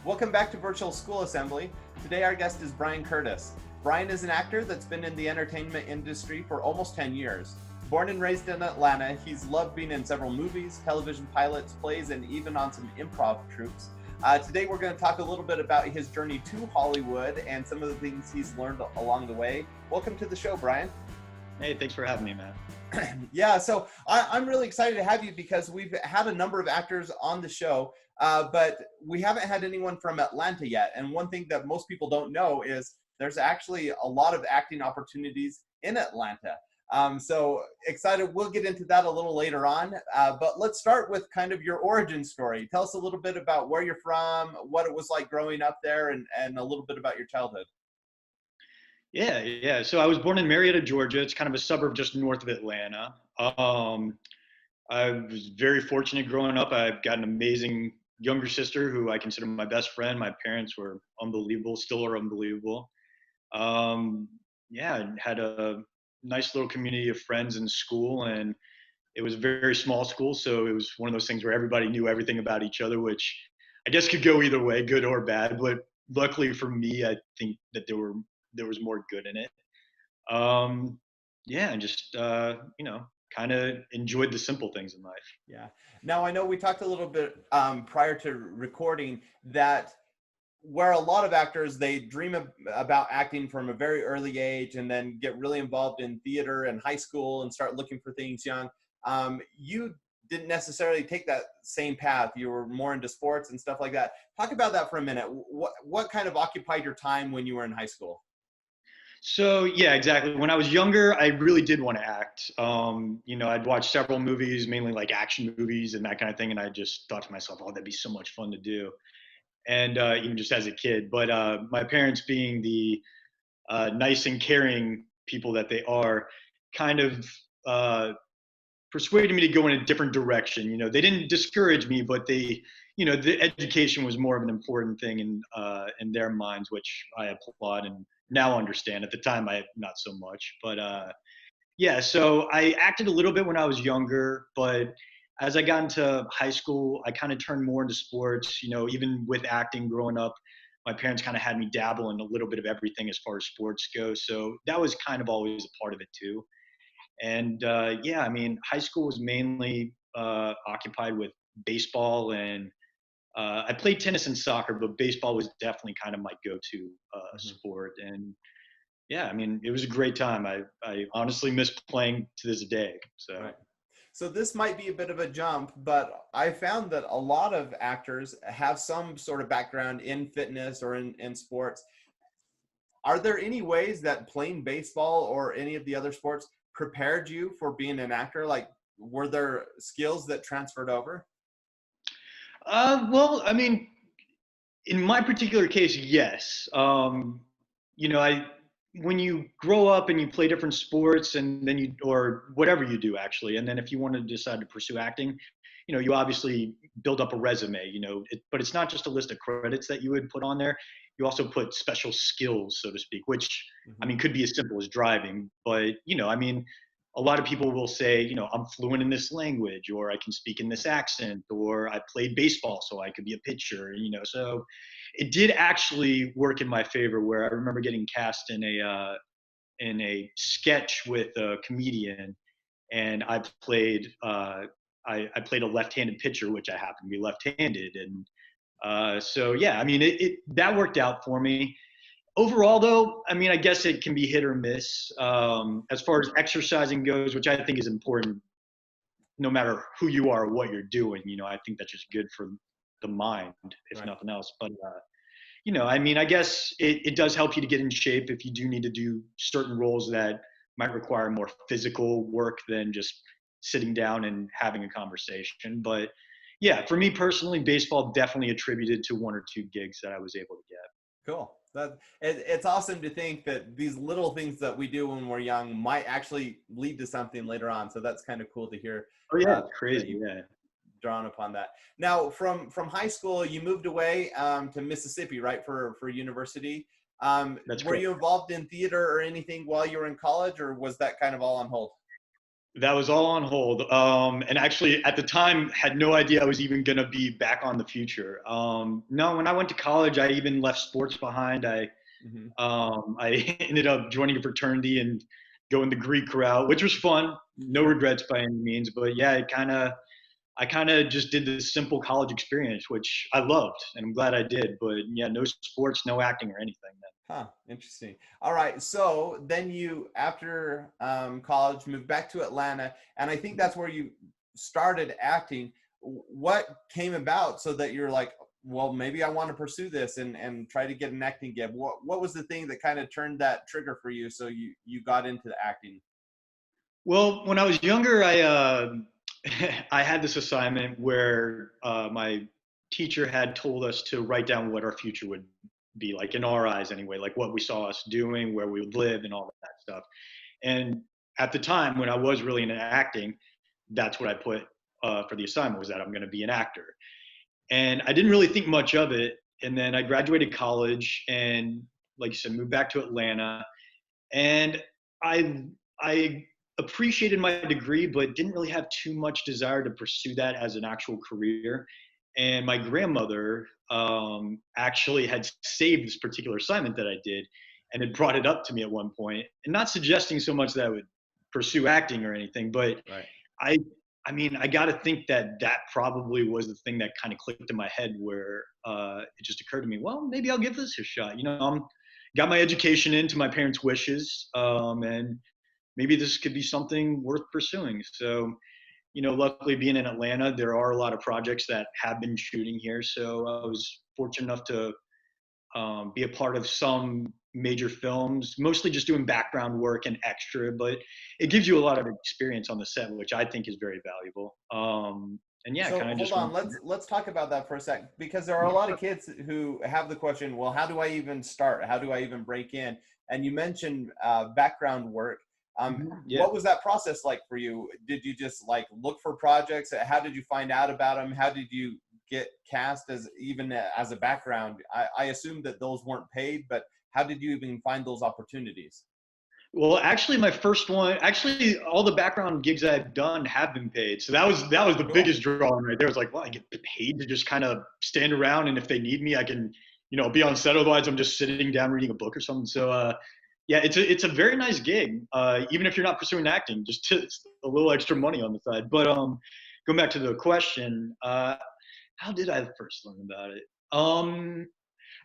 Welcome back to Virtual School Assembly. Today our guest is Brian Kurtis. Brian is an actor that's been in the entertainment industry for almost 10 years. Born and raised in Atlanta, he's loved being in several movies, television pilots, plays, and even on some improv troupes. Today we're going to talk a little bit about his journey to Hollywood and some of the things he's learned along the way. Welcome to the show, Brian. Hey, thanks for having me, man. Yeah, so I'm really excited to have you because we've had a number of actors on the show, but we haven't had anyone from Atlanta yet. And one thing that most people don't know is there's actually a lot of acting opportunities in Atlanta. So excited. We'll get into that a little later on. But let's start with kind of your origin story. Tell us a little bit about where you're from, what it was like growing up there, and a little bit about your childhood. Yeah. So I was born in Marietta, Georgia. It's kind of a suburb just north of Atlanta. I was very fortunate growing up. I've got an amazing younger sister who I consider my best friend. My parents were unbelievable, still are unbelievable. Yeah, had a nice little community of friends in school, and it was a very small school, so it was one of those things where everybody knew everything about each other, which I guess could go either way, good or bad. But luckily for me, I think that there was more good in it. Um, yeah, and just kind of enjoyed the simple things in life. Yeah. Now I know we talked a little bit prior to recording that where a lot of actors they dream about acting from a very early age and then get really involved in theater and high school and start looking for things young. You didn't necessarily take that same path. You were more into sports and stuff like that. Talk about that for a minute. What kind of occupied your time when you were in high school? So yeah, exactly. When I was younger, I really did want to act. I'd watch several movies, mainly like action movies and that kind of thing, and I just thought to myself, "Oh, that'd be so much fun to do." And even just as a kid, but my parents, being the nice and caring people that they are, kind of uh, persuaded me to go in a different direction. They didn't discourage me, but the education was more of an important thing in their minds, which I applaud and now understand. At the time, I not so much, but yeah. So I acted a little bit when I was younger, but as I got into high school, I kind of turned more into sports. Even with acting growing up, my parents kind of had me dabble in a little bit of everything as far as sports go. So that was kind of always a part of it too. And yeah, I mean, high school was mainly occupied with baseball, and I played tennis and soccer, but baseball was definitely kind of my go-to Mhm. sport. And yeah, I mean, it was a great time. I honestly miss playing to this day. So Right. So this might be a bit of a jump, but I found that a lot of actors have some sort of background in fitness or in sports. Are there any ways that playing baseball or any of the other sports prepared you for being an actor? Like, were there skills that transferred over? well, I mean, in my particular case, yes. I when you grow up and you play different sports, and then or whatever you do actually, and then if you want to decide to pursue acting, you obviously build up a resume. But it's not just a list of credits that you would put on there. You also put special skills, so to speak, which I Hmm. mean could be as simple as driving, but I mean, a lot of people will say, I'm fluent in this language, or I can speak in this accent, or I played baseball so I could be a pitcher. So it did actually work in my favor, where I remember getting cast in a sketch with a comedian, and I played a left-handed pitcher, which I happen to be left-handed. And so yeah, I mean, it that worked out for me. Overall, though, I mean, I guess it can be hit or miss as far as exercising goes, which I think is important no matter who you are or what you're doing. I think that's just good for the mind, if Right. nothing else. But I mean, I guess it does help you to get in shape if you do need to do certain roles that might require more physical work than just sitting down and having a conversation. But yeah, for me personally, baseball definitely attributed to one or two gigs that I was able to get. Cool. It's awesome to think that these little things that we do when we're young might actually lead to something later on. So that's kind of cool to hear Oh yeah, uh, it's that crazy. you've Yeah, drawn upon that. Now, from high school, you moved away to Mississippi, right, for university. that's Were correct. you involved in theater or anything while you were in college, or was that kind of all on hold? That was all on hold. And actually, at the time, had no idea I was even going to be back on The Future. No, when I went to college, I even left sports behind. Hmm. I ended up joining a fraternity and going the Greek route, which was fun. No regrets by any means. But yeah, I kind of just did this simple college experience, which I loved, and I'm glad I did. But yeah, no sports, no acting or anything. Huh, interesting. All right, so then you, after college, moved back to Atlanta, and I think that's where you started acting. What came about so that you're like, well, maybe I want to pursue this and try to get an acting gig? What was the thing that kind of turned that trigger for you so you got into the acting? Well, when I was younger, I had this assignment where my teacher had told us to write down what our future would be like in our eyes, anyway, like what we saw us doing, where we would live, and all that stuff. And at the time, when I was really into acting, that's what I put for the assignment, was that I'm going to be an actor. And I didn't really think much of it. And then I graduated college, and like you said, moved back to Atlanta, and I I appreciated my degree, but didn't really have too much desire to pursue that as an actual career. And my grandmother actually had saved this particular assignment that I did, and had brought it up to me at one point, and not suggesting so much that I would pursue acting or anything, but Right. I I mean, I got to think that that probably was the thing that kind of clicked in my head, where it just occurred to me, well, maybe I'll give this a shot. Got my education into my parents' wishes, and maybe this could be something worth pursuing. So, luckily being in Atlanta, there are a lot of projects that have been shooting here. So I was fortunate enough to be a part of some major films, mostly just doing background work and extra, but it gives you a lot of experience on the set, which I think is very valuable. And yeah, So kind of hold just on, went from let's talk about that for a sec because there are a there. lot of kids who have the question, well, how do I even start? How do I even break in? And you mentioned background work. Yeah. What was that process like for you? Did you just like look for projects? How did you find out about them? How did you get cast as even as a background? I assume that those weren't paid, but how did you even find those opportunities? Well, actually, my first one, actually, all the background gigs I've done have been paid. So that was the Cool. biggest drawing right there. It's like, well, I get paid to just kind of stand around, and if they need me, I can, be on set. Otherwise, I'm just sitting down reading a book or something. So, yeah, it's a very nice gig. Even if you're not pursuing acting, just a little extra money on the side. But going back to the question, how did I first learn about it?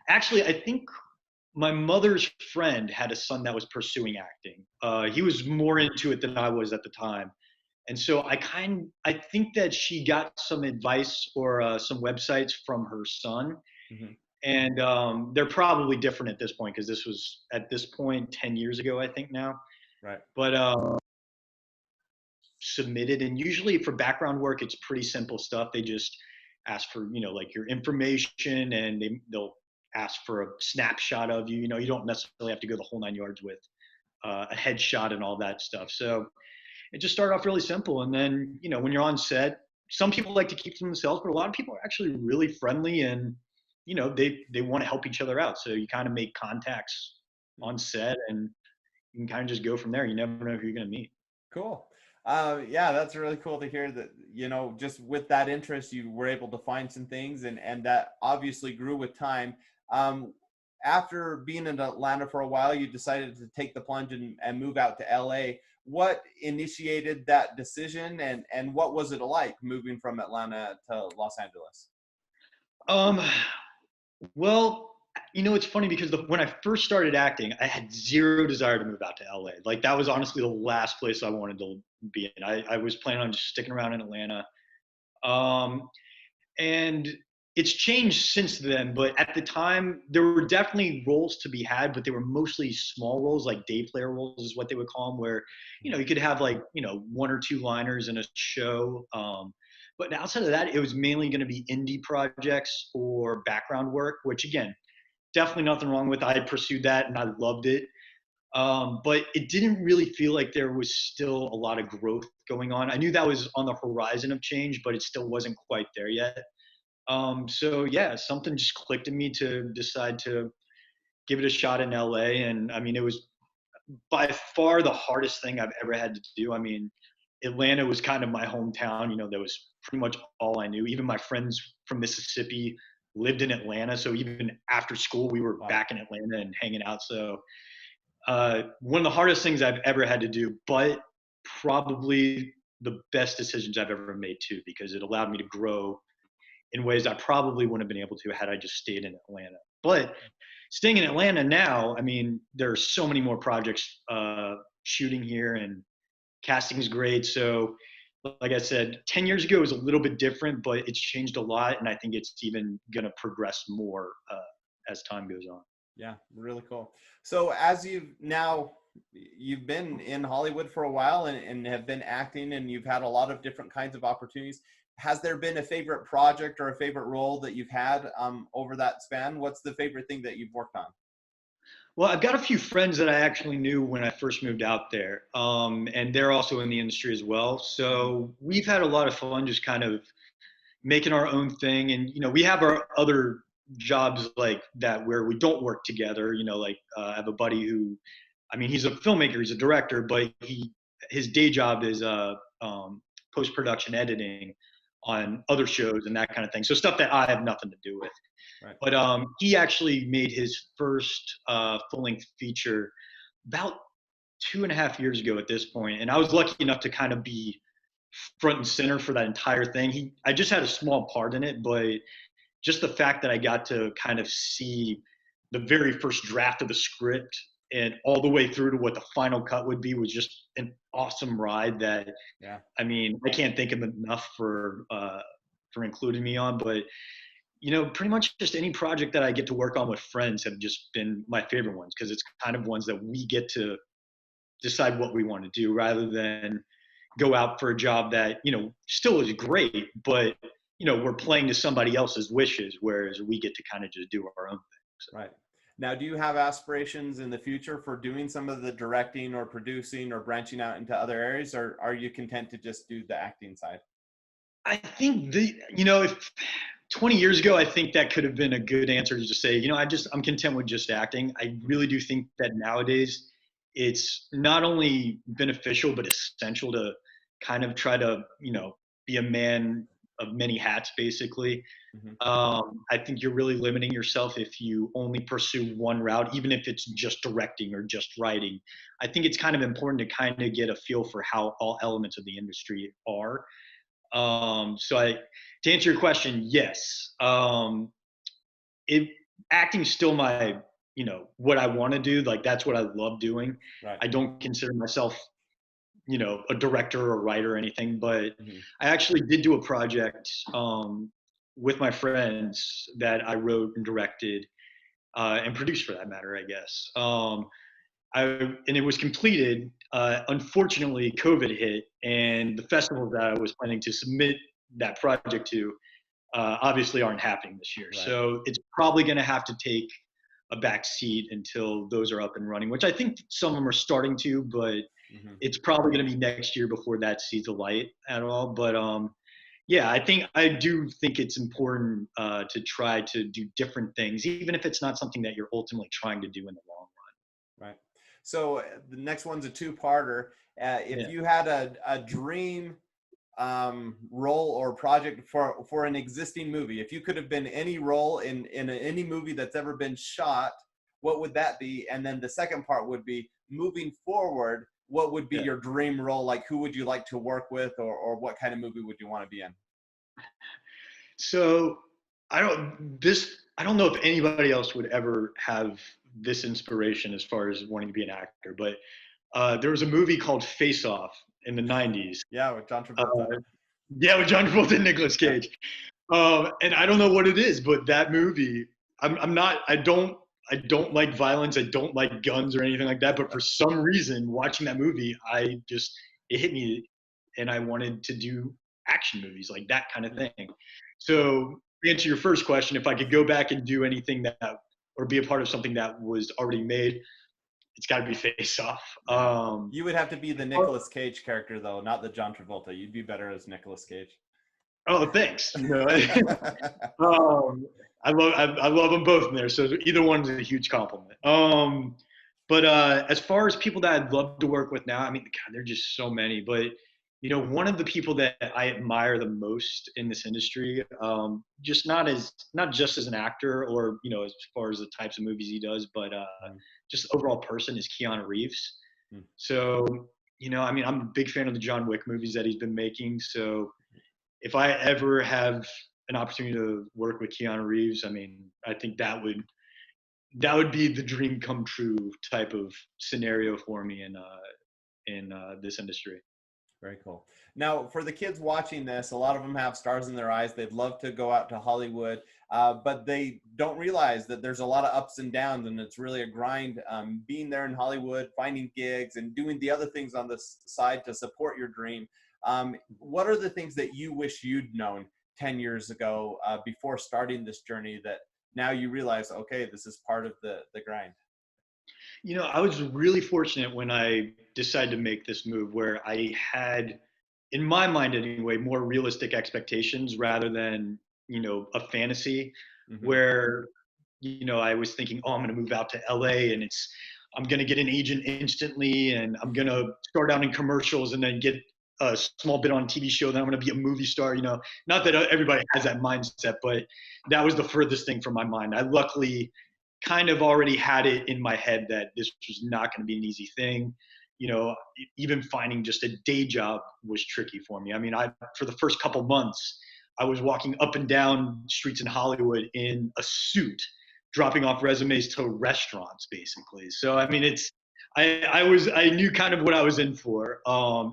Actually, I think my mother's friend had a son that was pursuing acting. He was more into it than I was at the time, and so I think that she got some advice or some websites from her son, Hmm. and they're probably different at this point, because this was at this point 10 years ago, I think now. Right. But submitted, and usually for background work, it's pretty simple stuff. They just ask for, like, your information, and they'll ask for a snapshot of you. You don't necessarily have to go the whole 9 yards with a headshot and all that stuff. So it just started off really simple, and then, when you're on set, some people like to keep to themselves, but a lot of people are actually really friendly, and they want to help each other out. So you kind of make contacts on set, and you can kind of just go from there. You never know who you're going to meet. Cool. Yeah, that's really cool to hear that, just with that interest, you were able to find some things and that obviously grew with time. Um, After being in Atlanta for a while, you decided to take the plunge and move out to LA. What initiated that decision and what was it like moving from Atlanta to Los Angeles? Um, Well, it's funny because when I first started acting, I had zero desire to move out to LA. Like, that was honestly the last place I wanted to be in. I was planning on just sticking around in Atlanta. Um, and it's changed since then, but at the time, there were definitely roles to be had, but they were mostly small roles, like day player roles is what they would call them, where, you could have, like, one or two liners in a show. But outside of that, it was mainly going to be indie projects or background work, which, again, definitely nothing wrong with. I pursued that and I loved it. But it didn't really feel like there was still a lot of growth going on. I knew that was on the horizon of change, but it still wasn't quite there yet. So yeah, something just clicked in me to decide to give it a shot in LA. And I mean, it was by far the hardest thing I've ever had to do. I mean, Atlanta was kind of my hometown. You know, that was pretty much all I knew. Even my friends from Mississippi lived in Atlanta. So even after school, we were Wow. back in Atlanta and hanging out. So one of the hardest things I've ever had to do, but probably the best decisions I've ever made too, because it allowed me to grow in ways I probably wouldn't have been able to had I just stayed in Atlanta. But staying in Atlanta now, I mean, there are so many more projects shooting here, and casting's great. So, like I said, 10 years ago was a little bit different, but it's changed a lot, and I think it's even going to progress more as time goes on. Yeah, really cool. So as you've been in Hollywood for a while and have been acting, and you've had a lot of different kinds of opportunities. Has there been a favorite project or a favorite role that you've had over that span? What's the favorite thing that you've worked on? Well, I've got a few friends that I actually knew when I first moved out there, and they're also in the industry as well. So we've had a lot of fun just kind of making our own thing. And, you know, we have our other jobs like that where we don't work together. You know, like I have a buddy who, I mean, he's a filmmaker, he's a director, but his day job is post-production editing on other shows and that kind of thing. So stuff that I have nothing to do with. Right. But he actually made his first full-length feature about 2.5 years ago at this point, and I was lucky enough to kind of be front and center for that entire thing. I just had a small part in it, but just the fact that I got to kind of see the very first draft of the script and all the way through to what the final cut would be was just an awesome ride that, Yeah. I mean, I can't think of enough for including me on. But you know, pretty much just any project that I get to work on with friends have just been my favorite ones, because it's kind of ones that we get to decide what we want to do rather than go out for a job that, you know, still is great, but, you know, we're playing to somebody else's wishes, whereas we get to kind of just do our own thing. So. Right. Now, do you have aspirations in the future for doing some of the directing or producing or branching out into other areas, or are you content to just do the acting side? I think if 20 years ago, I think that could have been a good answer to just say, you know, I'm content with just acting. I really do think that nowadays it's not only beneficial, but essential to kind of try to, you know, be a man of many hats, basically. I think you're really limiting yourself if you only pursue one route, even if it's just directing or just writing. I think it's kind of important to kind of get a feel for how all elements of the industry are. To answer your question, yes. Acting's still my, you know, what I want to do. Like, that's what I love doing. Right. I don't consider myself, you know, a director or writer or anything, but I actually did do a project with my friends that I wrote and directed and produced, for that matter, I guess. And it was completed. Unfortunately, COVID hit, and the festivals that I was planning to submit that project to obviously aren't happening this year. Right. So it's probably going to have to take a back seat until those are up and running, which I think some of them are starting to, but it's probably going to be next year before that sees the light at all. But yeah, I do think it's important to try to do different things, even if it's not something that you're ultimately trying to do in the long run. Right. So the next one's a two-parter. If you had a dream role or project for an existing movie, if you could have been any role in any movie that's ever been shot, what would that be? And then the second part would be, moving forward, what would be your dream role? Like, who would you like to work with, or what kind of movie would you want to be in? So I don't know if anybody else would ever have this inspiration as far as wanting to be an actor, but there was a movie called Face Off in the 90s. Yeah, with John Travolta. With John Travolta and Nicolas Cage. And I don't know what it is, but that movie, I don't like violence. I don't like guns or anything like that. But for some reason, watching that movie, it hit me, and I wanted to do action movies, like that kind of thing. So to answer your first question, if I could go back and do anything or be a part of something that was already made, it's got to be Face Off. You would have to be the Nicolas Cage character, though, not the John Travolta. You'd be better as Nicolas Cage. Oh, thanks. I love them both in there, so either one's a huge compliment. But as far as people that I'd love to work with now, I mean, God, there are just so many. But one of the people that I admire the most in this industry, just not just as an actor or as far as the types of movies he does, but Mm, just overall person is Keanu Reeves. mm. So I mean, I'm a big fan of the John Wick movies that he's been making. So if I ever have an opportunity to work with Keanu Reeves, I mean, I think that would be the dream come true type of scenario for me in this industry. Very cool. Now, for the kids watching this, a lot of them have stars in their eyes. They'd love to go out to Hollywood, but they don't realize that there's a lot of ups and downs, and it's really a grind being there in Hollywood, finding gigs, and doing the other things on the side to support your dream. What are the things that you wish you'd known 10 years ago before starting this journey that now you realize, okay, this is part of the grind? I was really fortunate when I decided to make this move where I had, in my mind anyway, more realistic expectations rather than, a fantasy Hmm. where, I was thinking, oh, I'm going to move out to LA and I'm going to get an agent instantly and I'm going to start out in commercials and then get a small bit on a TV show. Then I'm going to be a movie star, not that everybody has that mindset, but that was the furthest thing from my mind. I luckily kind of already had it in my head that this was not going to be an easy thing. Even finding just a day job was tricky for me. I mean, for the first couple months, I was walking up and down streets in Hollywood in a suit, dropping off resumes to restaurants, basically. So I mean, I knew kind of what I was in for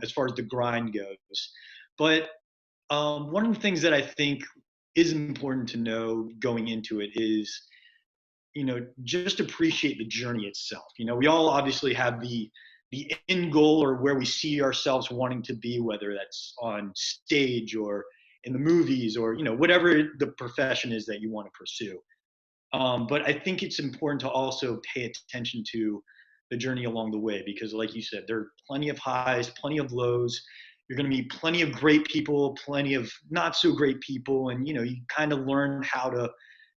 as far as the grind goes. But one of the things that I think is important to know going into it is just appreciate the journey itself. We all obviously have the end goal or where we see ourselves wanting to be, whether that's on stage or in the movies or whatever the profession is that you want to pursue. But I think it's important to also pay attention to the journey along the way because, like you said, there are plenty of highs, plenty of lows. You're going to meet plenty of great people, plenty of not so great people, and you kind of learn how to,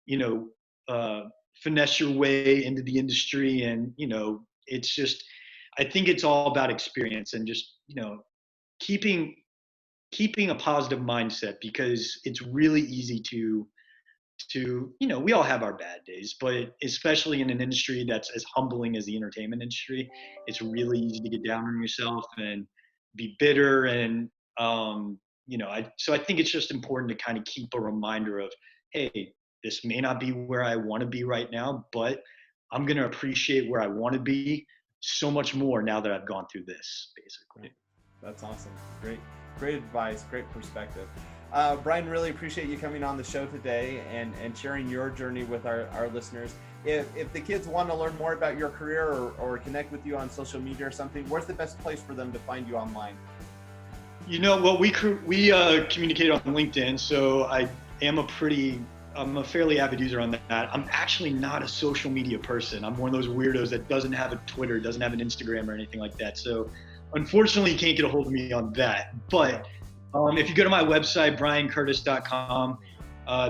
you know, uh, finesse your way into the industry. And it's just, I think it's all about experience and just keeping keeping a positive mindset because it's really easy to we all have our bad days, but especially in an industry that's as humbling as the entertainment industry, it's really easy to get down on yourself and be bitter. And I think it's just important to kind of keep a reminder of, hey, this may not be where I want to be right now, but I'm going to appreciate where I want to be so much more now that I've gone through this, basically. That's awesome. Great, great advice. Great perspective. Brian, really appreciate you coming on the show today and sharing your journey with our listeners. If the kids want to learn more about your career or connect with you on social media or something, where's the best place for them to find you online? Well, we communicate on LinkedIn, so I'm a fairly avid user on that. I'm actually not a social media person. I'm one of those weirdos that doesn't have a Twitter, doesn't have an Instagram or anything like that. So unfortunately, you can't get a hold of me on that. But if you go to my website, briankurtis.com,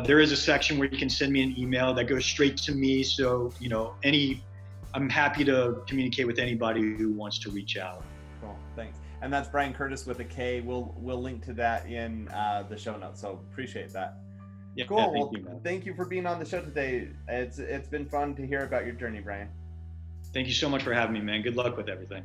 there is a section where you can send me an email that goes straight to me. So, I'm happy to communicate with anybody who wants to reach out. Cool, thanks. And that's Brian Kurtis with a K. We'll link to that in the show notes. So appreciate that. Yeah, cool. Thank you for being on the show today. It's been fun to hear about your journey, Brian. Thank you so much for having me, man. Good luck with everything.